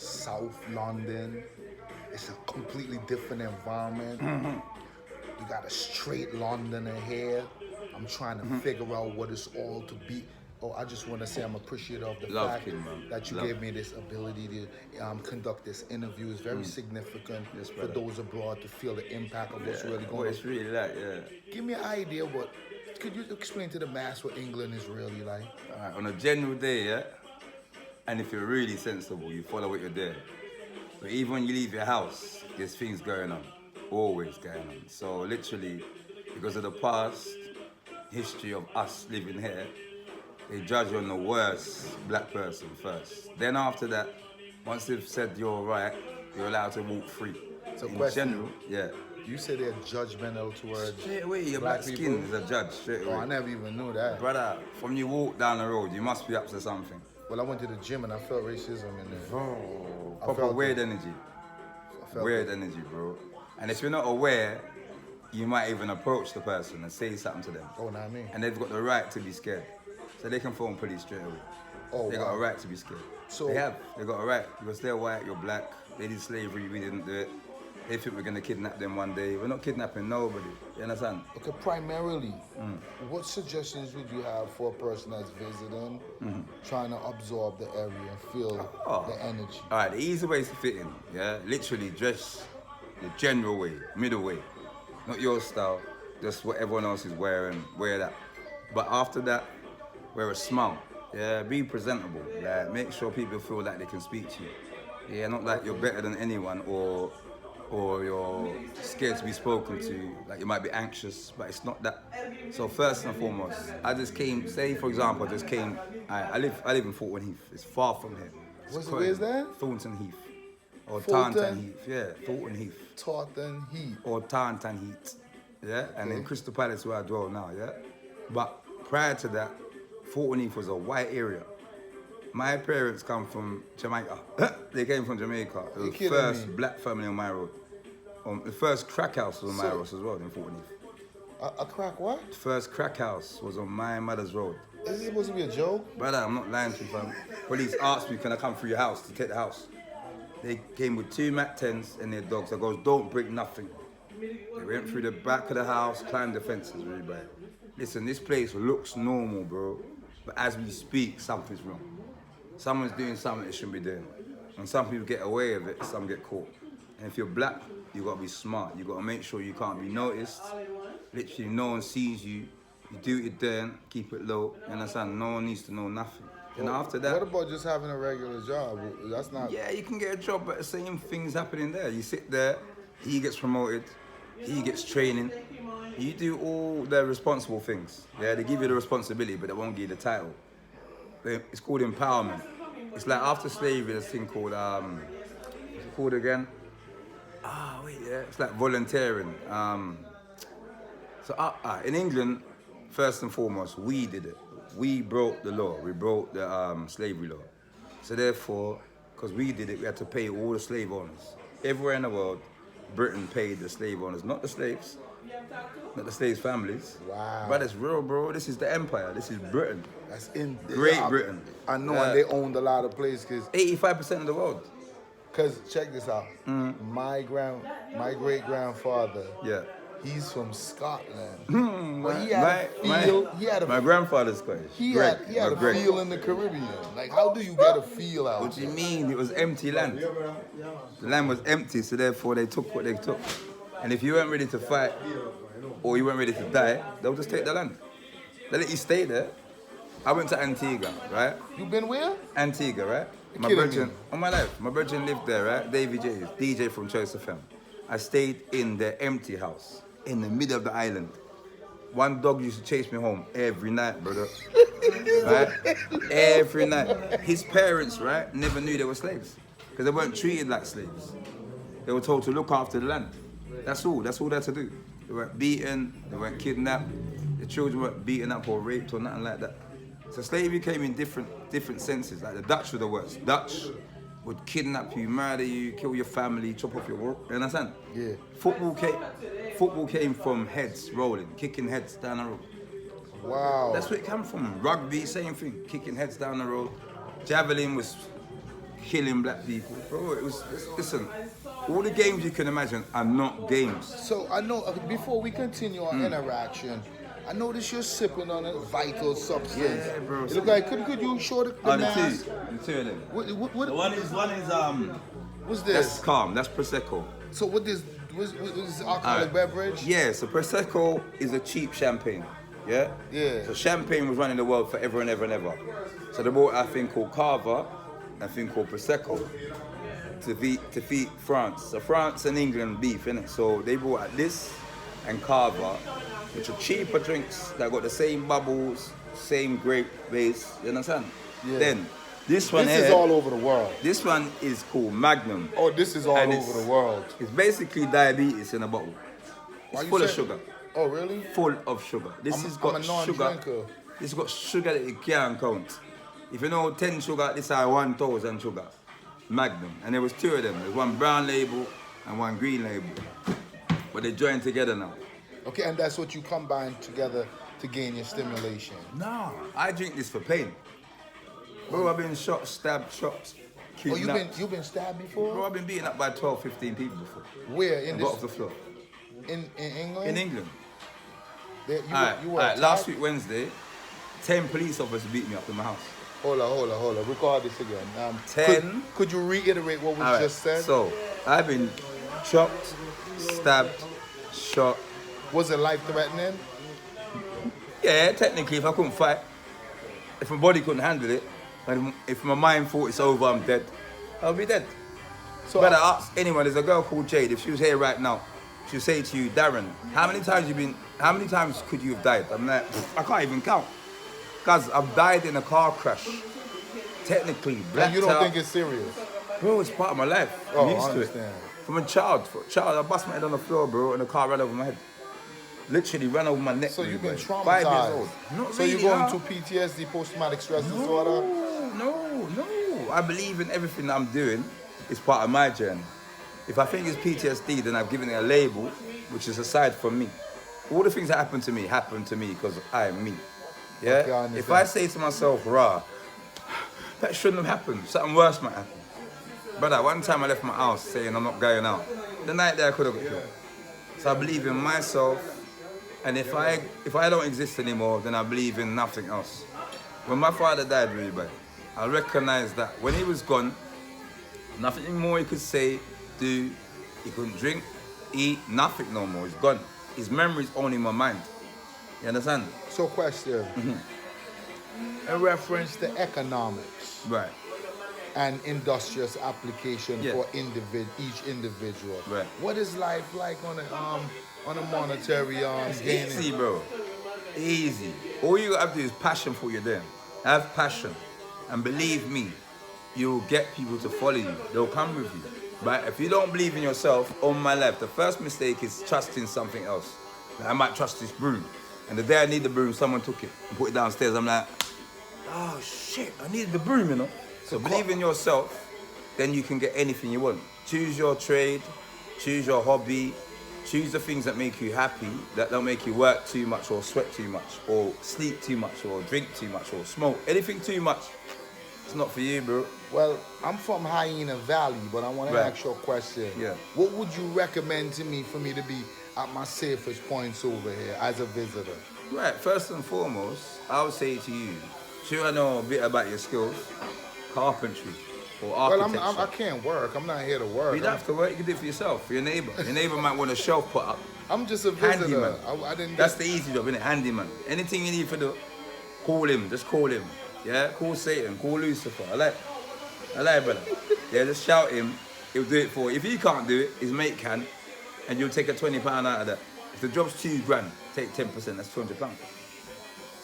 South London. It's a completely different environment. You got a straight Londoner here. I'm trying to figure out what it's all to be. Oh, I just want to say I'm appreciative of the Love, fact King, man. that you Love. gave me this ability to conduct this interview. It's very significant Yes, for brother. those abroad to feel the impact of what's really What going on. it's really like, yeah. Give me an idea what. Could you explain to the mass what England is really like? Alright, on a general day, yeah, and if you're really sensible, you follow what you're doing. But even when you leave your house, there's things going on, always going on. So literally, because of the past history of us living here, they judge you on the worst black person first. Then after that, once they've said you're right, you're allowed to walk free. So In question. general, yeah. You say they're judgmental towards Straight away, your black black people? skin is a judge, straight Oh, I away. never even knew that. Brother, from you walk down the road, you must be up to something. Well, I went to the gym and I felt racism in there. Oh, I proper felt weird it. energy. I felt Weird it. energy, bro. And if you're not aware, you might even approach the person and say something to them. Oh, not me. And they've got the right to be scared. So they can phone police straight away. Oh, They wow. got a right to be scared. So- they have. They got a right. Because they're white, you're black. They did slavery, we didn't do it. They think we're gonna kidnap them one day. We're not kidnapping nobody. You understand? Okay, primarily, what suggestions would you have for a person that's visiting, trying to absorb the area and feel Oh. the energy? All right, the easy way is to fit in, yeah? Literally dress the general way, middle way. Not your style, just what everyone else is wearing, wear that. But after that, wear a smile, yeah? Be presentable, like make sure people feel like they can speak to you. Yeah, not like you're better than anyone or you're scared to be spoken to, like you might be anxious, but it's not that. So first and foremost, I just came, say for example, I just came, I live in Thornton Heath, it's far from here. Where's that? Thornton Heath. Or Thornton? Taunton Heath, yeah, Thornton Heath. Taunton Heat. Or Taunton Heath, yeah? And in Okay. Crystal Palace where I dwell now, yeah? But prior to that, Thornton Heath was a white area. My parents come from Jamaica. They came from Jamaica. It was the kidding first me? black family on my road. The first crack house was on my So- road as well in Thornton Heath. A crack what? The first crack house was on my mother's road. Is this supposed to be a joke? Brother, I'm not lying to you, fam. Police asked me, can I come through your house to take the house? They came with 2 Mac 10s and their dogs. I goes, don't break nothing. They went through the back of the house, climbed the fences really bad. Listen, this place looks normal, bro. But as we speak, something's wrong. Someone's doing something they shouldn't be doing. And some people get away with it, some get caught. And if you're black, you gotta be smart. You gotta make sure you can't be noticed. Literally, no one sees you. You do it then, keep it low. You understand? No one needs to know nothing. And after that, What about just having a regular job? That's not. yeah, you can get a job, but the same thing's happening there. You sit there, he gets promoted, he gets training. You do all the responsible things. Yeah, they give you the responsibility, but they won't give you the title. It's called empowerment. It's like after slavery, there's a thing called, what's it called again? Yeah, it's like volunteering. In England, first and foremost, we did it. We broke the law. We broke the slavery law. So therefore, because we did it, we had to pay all the slave owners. Everywhere in the world, Britain paid the slave owners, not the slaves, not the slaves' families. Wow. But it's real, bro. This is the empire. This is Britain. That's in Great Britain. I know, Yeah. and they owned a lot of places. 85% of the world. Cause check this out. My great grandfather. Yeah. He's from Scotland. My, But he had a feel. He had my a grandfather's Scottish. he Greg, had my a Greg. feel in the Caribbean. Like, how do you get a feel out What do you there? mean? It was empty land. The land was empty, so therefore they took what they took. And if you weren't ready to fight or you weren't ready to die, they'll just take the land. They let you stay there. I went to Antigua, right? You been where? Antigua, right? My kidding brethren, me. on my life, my brethren lived there, right? David J, DJ from Choice FM. I stayed in their empty house in the middle of the island. One dog used to chase me home every night, brother. Right? Every night. His parents, right, never knew they were slaves because they weren't treated like slaves. They were told to look after the land. That's all. That's all they had to do. They weren't beaten. They weren't kidnapped. The children weren't beaten up or raped or nothing like that. So slavery came in different senses. Like the Dutch were the worst. Dutch would kidnap you, murder you, kill your family, chop off your work. You understand? Yeah. Football came from heads rolling, kicking heads down the road. Wow. That's where it came from. Rugby, same thing, kicking heads down the road. Javelin was killing black people. Bro, listen, all the games you can imagine are not games. So I know before we continue our interaction, I notice you're sipping on a vital substance. Yeah, bro. It look like could you show the mask? The two of them. What One is what's That's this? calm, that's Prosecco. So what this alcoholic beverage? Yeah, so Prosecco is a cheap champagne. Yeah? Yeah. So champagne was running the world forever and ever and ever. So they bought a thing called Cava and a thing called Prosecco to defeat France. So France and England beef, innit? So they bought this and Cava, which are cheaper drinks that got the same bubbles, same grape base, you understand? Yeah. Then this one This here, is all over the world. this one is called Magnum. Oh, this is all And over the world. It's basically diabetes in a bottle. Why It's you full of say- sugar. Oh, really? Full of sugar. This I'm has a got sugar. non-drinker. This has got sugar that you can't count. If you know 10 sugar, this is 1,000 sugar. Magnum. And there was two of them. There's one brown label and one green label. But they joined together now. Okay, and that's what you combine together to gain your stimulation. No, I drink this for pain. Bro, I've been shot, stabbed, shot, Oh, kidnapped. you've been stabbed before? Bro, I've been beaten up by 12, 15 people before. Where in I got this off the floor. in England? In England. You were Alright, last attacked? week Wednesday, 10 police officers beat me up in my house. Hold on. Record this again. 10. Could you reiterate what was Alright, just said? so I've been chopped, stabbed, shot. Was it life threatening? Yeah, technically, if I couldn't fight, if my body couldn't handle it, and if my mind thought it's over, I'm dead, I'll be dead. So But I ask anyone, there's a girl called Jade, if she was here right now, she'll say to you, Darren, how many times could you have died? I'm like, I can't even count. Because I've died in a car crash. Technically, blacked and you don't out. think it's serious? Bro, it's part of my life. Oh, I'm used I to it. understand. From a child, I bust my head on the floor, bro, and the car ran over my head. Literally ran over my neck. So you've been bro. traumatized. 5 years old. Not So really, you're going huh? to PTSD, post-traumatic stress disorder? No. I believe in everything that I'm doing is part of my journey. If I think it's PTSD, then I've given it a label, which is aside from me. All the things that happen to me because I am me. Yeah? Okay, I understand. If I say to myself, rah, that shouldn't have happened, something worse might happen. Brother, one time I left my house saying I'm not going out. The night there I could have got killed. So I believe in myself, and if I don't exist anymore, then I believe in nothing else. When my father died really bad, I recognized that when he was gone, nothing more he could say, do, he couldn't drink, eat, nothing no more, he's gone. His memory's only in my mind. You understand? So question. Mm-hmm. In reference to economics Right. and industrious application Yeah. for each individual. Right. What is life like on a monetary It's gaining? easy, bro. Easy. All you have to do is passion for what you're doing. Have passion. And believe me, you'll get people to follow you. They'll come with you. But if you don't believe in yourself, on my life, the first mistake is trusting something else. Like, I might trust this broom. And the day I need the broom, someone took it and put it downstairs. I'm like, oh shit, I needed the broom, you know? So believe in yourself, then you can get anything you want. Choose your trade, choose your hobby, choose the things that make you happy, that don't make you work too much or sweat too much or sleep too much or drink too much or smoke. Anything too much, it's not for you, bro. Well, I'm from Hyena Valley, but I want to Right. ask you a question. Yeah. What would you recommend to me for me to be at my safest points over here as a visitor? Right, first and foremost, I would say to you, should I know a bit about your skills? Carpentry or Well, architecture. I can't work. I'm not here to work. You don't have to work, you can do it for yourself, for your neighbor. Your neighbor might want a shelf put up. I'm just a visitor. Handyman. I didn't. That's the easy job, innit? Handyman. Anything you need for the, call him, just call him. Yeah? Call Satan, call Lucifer. I like, brother. Yeah, just shout him, he'll do it for you. If he can't do it, his mate can, and you'll take a £20 out of that. If the job's £2,000, take 10%, that's £200.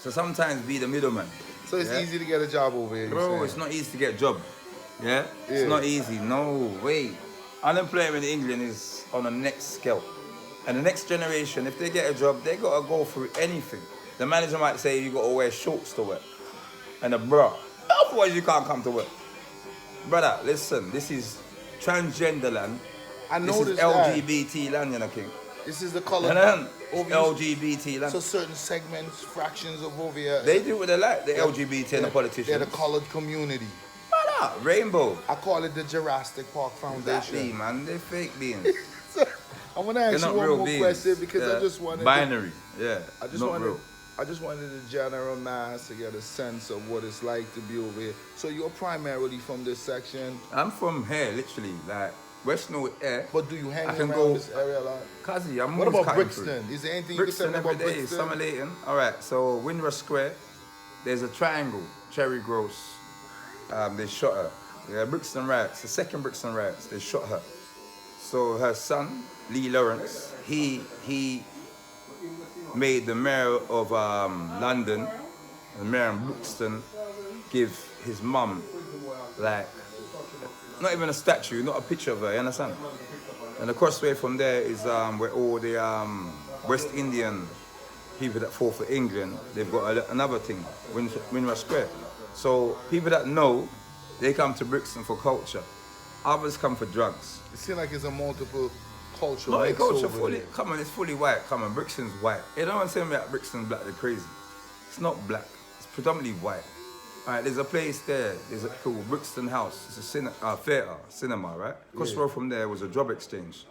So sometimes be the middleman. So it's Yeah? easy to get a job over here. Bro, it's not easy to get a job. Yeah? Yeah. It's not easy. No way. Unemployment in England is on the next scale. And the next generation, if they get a job, they gotta go through anything. The manager might say you gotta wear shorts to work and a bra. Otherwise you can't come to work. Brother, listen, this is transgender land. I This is noticed that. LGBT land, you know, King. This is the color. It's LGBT land. So certain segments, fractions of over here. They do what they like, the LGBT and the politicians. They're the colored community. Brother, Nah, Rainbow. I call it the Jurassic Park Foundation. Exactly, man. They're fake beings. I want to ask They're you not one real more beings. question because I They're just wanted binary. Yeah, I just not wanted real. I just wanted the general mass to get a sense of what it's like to be over here. So you're primarily from this section, I'm from here, literally, like West North Air. but do you hang I can around go- this area a lot? Kazi, I'm What always about cutting through. Brixton? Is there anything you Brixton can tell me every about day, Brixton? Summer Leighton. All right, so Windrush Square, there's a triangle, Cherry Gross. They shot her. Yeah, Brixton riots, the second Brixton riots, they shot her. So her son, Lee Lawrence, he made the mayor of London, the mayor of Brixton, give his mum, like, not even a statue, not a picture of her, you understand? And the crossway from there is where all the West Indian people that fought for England, they've got another thing, Windrush Square. So people that know, they come to Brixton for culture. Others come for drugs. It seems like it's a multiple culture. No, mix culture over fully, there. come on, it's fully white. Come on, Brixton's white. You don't want to tell me that Brixton's black, they're crazy. It's not black, it's predominantly white. All right, there's a place there, there's a called Brixton House. It's a theatre, cinema, right? Across the road from there was a job exchange.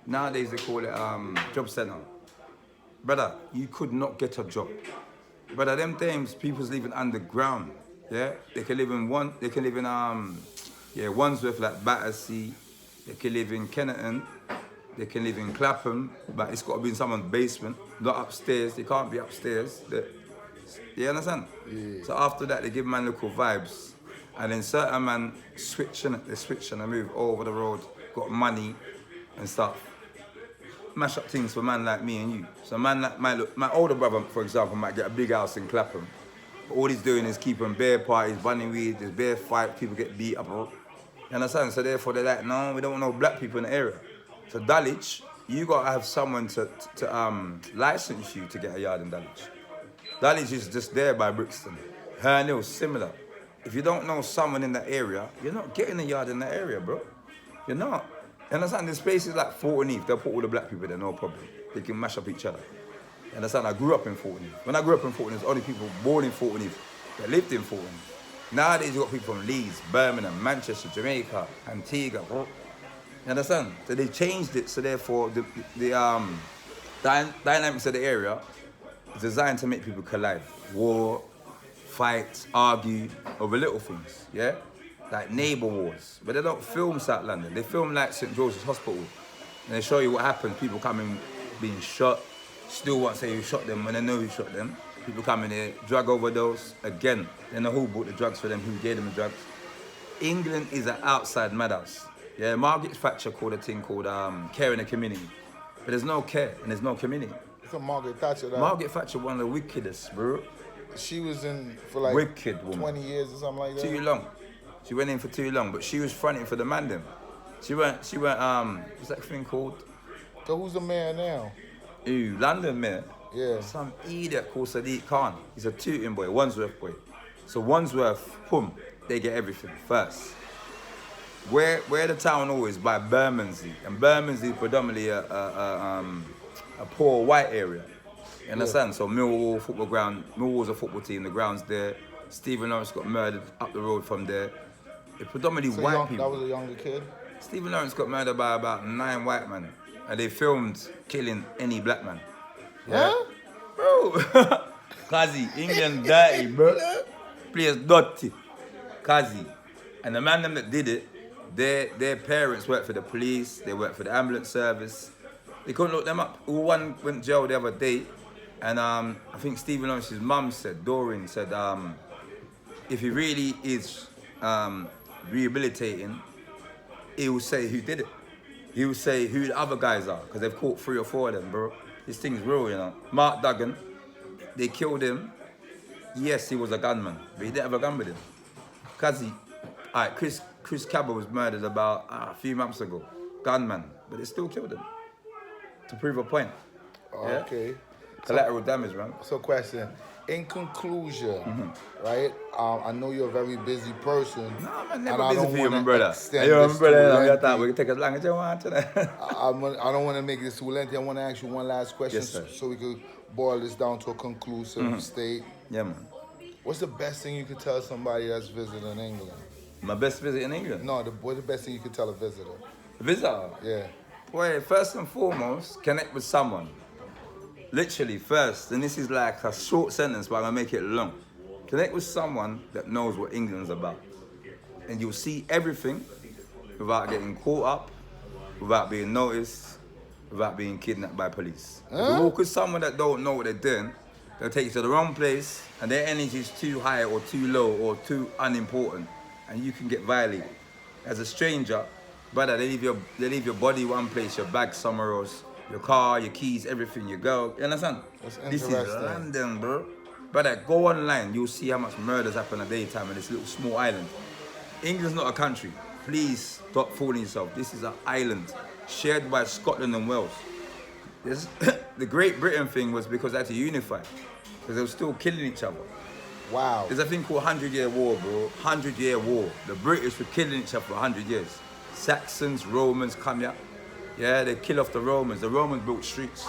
Nowadays they call it job centre. Brother, you could not get a job. Brother, them times people's living underground. Yeah, they can live in Wandsworth like Battersea. They can live in Kennerton. They can live in Clapham, but it's got to be in someone's basement, not upstairs. They can't be upstairs. You understand? Yeah. So after that, they give man local vibes, and then certain man switch and they move over the road, got money and stuff. Mash up things for man like me and you. So man like my older brother, for example, might get a big house in Clapham. But all he's doing is keeping bear parties, bunny weed, there's bear fight, people get beat up. You understand? So therefore they're like, no, we don't want no black people in the area. So Dulwich, you gotta have someone to license you to get a yard in Dulwich. Dulwich is just there by Brixton. Hernhill, similar. If you don't know someone in that area, you're not getting a yard in that area, bro. You're not. You understand? There's places like Fort Neath, they'll put all the black people there, no problem. They can mash up each other. You understand? I grew up in Fort Neath. When I grew up in Fort Neath, only people born in Fort Neath that lived in Fort Neath. Nowadays, you've got people from Leeds, Birmingham, Manchester, Jamaica, Antigua. You understand? So they changed it, so therefore the dynamics of the area is designed to make people collide. War, fight, argue over little things, yeah? Like neighbour wars. But they don't film South London. They film like St. George's Hospital. And they show you what happened. People coming, being shot. Still won't say who shot them when they know who shot them. People coming here, drug overdose. Again, they know who bought the drugs for them, who gave them the drugs. England is an outside madhouse. Yeah, Margaret Thatcher called a thing called care in the community. But there's no care and there's no community. It's a Margaret Thatcher. Margaret Thatcher, one of the wickedest, bro. She was in for like Wicked woman. 20 years or something like that. Too long. She went in for too long, but she was fronting for the man them. She went, what's that thing called? So who's the mayor now? Ooh, London mayor. Yeah. Some idiot called Sadiq Khan. He's a tooting boy, Wandsworth boy. So Wandsworth, boom, they get everything first. Where the town always by Bermondsey, and Bermondsey is predominantly a poor white area. You understand? So Millwall football ground, Millwall's a football team, the ground's there. Stephen Lawrence got murdered up the road from there. It's predominantly So white people. That was a younger kid? Stephen Lawrence got murdered by about 9 white men. And they filmed killing any black man. Yeah? Bro. Kazi, England dirty, bro. Players dirty. Kazi. And the man them that did it, their parents worked for the police, they worked for the ambulance service. They couldn't look them up. One went to jail the other day. And I think Stephen Lawrence's mum said, Doreen said, if he really is rehabilitating, he will say who did it. He will say who the other guys are, because they've caught 3 or 4 of them, bro. This thing's real, you know. Mark Duggan, they killed him. Yes, he was a gunman, but he didn't have a gun with him. Chris Cabba was murdered about a few months ago. Gunman, but they still killed him. To prove a point. Oh, Yeah? okay. Collateral damage, man. So question, in conclusion, right, I know you're a very busy person. No, I'm and never I busy don't for you, wanna my brother. extend Hey, yo, this my brother, too we lengthy. thought we could take as long as you want today. I don't want to make this too lengthy. I want to ask you one last question Yes, sir. so we could boil this down to a conclusive state. Yeah, man. What's the best thing you could tell somebody that's visiting England? My best visit in England. No, what's the best thing you could tell a visitor? Visitor. Yeah. Boy, first and foremost, connect with someone. Literally, first, and this is like a short sentence, but I'm gonna make it long. Connect with someone that knows what England's about. And you'll see everything without getting caught up, without being noticed, without being kidnapped by police. If you walk with someone that don't know what they're doing, they'll take you to the wrong place, and their energy is too high or too low or too unimportant, and you can get violated. As a stranger, brother, they leave your body one place, your bag somewhere else, your car, your keys, everything, your girl. You understand? That's This is interesting. London, bro. Brother, go online, you'll see how much murders happen at daytime in this little small island. England's not a country. Please stop fooling yourself. This is an island shared by Scotland and Wales. This, the Great Britain thing was because they had to unify, because they were still killing each other. Wow. There's a thing called 100-Year War, bro. 100-Year War. The British were killing each other for 100 years. Saxons, Romans come here. Yeah, they kill off the Romans. The Romans built streets.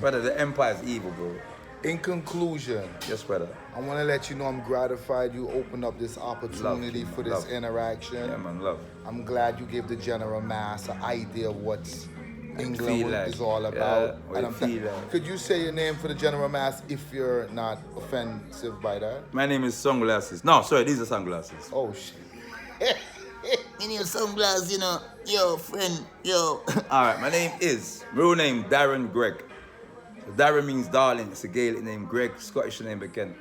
Brother, the empire is evil, bro. In conclusion, Yes, brother. I want to let you know I'm gratified you opened up this opportunity Love, for this love. interaction. Yeah, man, love. I'm glad you gave the general mass an idea of what feel England like. is all Yeah, about. what And it I'm feel like. Could you say your name for the general mass if you're not offensive by that? My name is Sunglasses. No, sorry, these are sunglasses. Oh, shit. In your sunglasses, you know, yo, friend, yo. All right, my name is, real name, Darren Gregg. So Darren means darling. It's a Gaelic name. Greg, Scottish name again.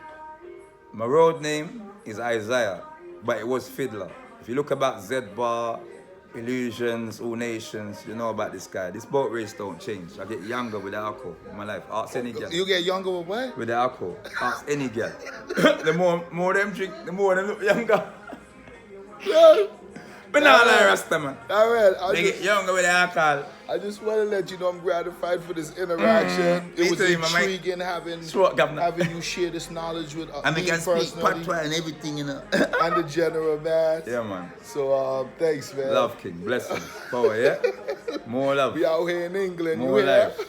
My road name is Isaiah, but it was Fiddler. If you look about Z-Bar, Illusions, All Nations, you know about this guy. This boat race don't change. I get younger with the alcohol in my life. Ask any girl. You get younger with what? With the alcohol. Ask any girl. The more them drink, the more them look younger. But not like Rasta, man. All right. They get younger with the alcohol. I just want to let you know I'm gratified for this interaction. Me It was too, my mate. intriguing having Sure, Governor. having you share this knowledge with And we me can speak personally patois and everything, you know. and the general mass. Yeah, man. So thanks, man. Love King. Blessings. Power, yeah? More love. We out here in England. More you hear? life.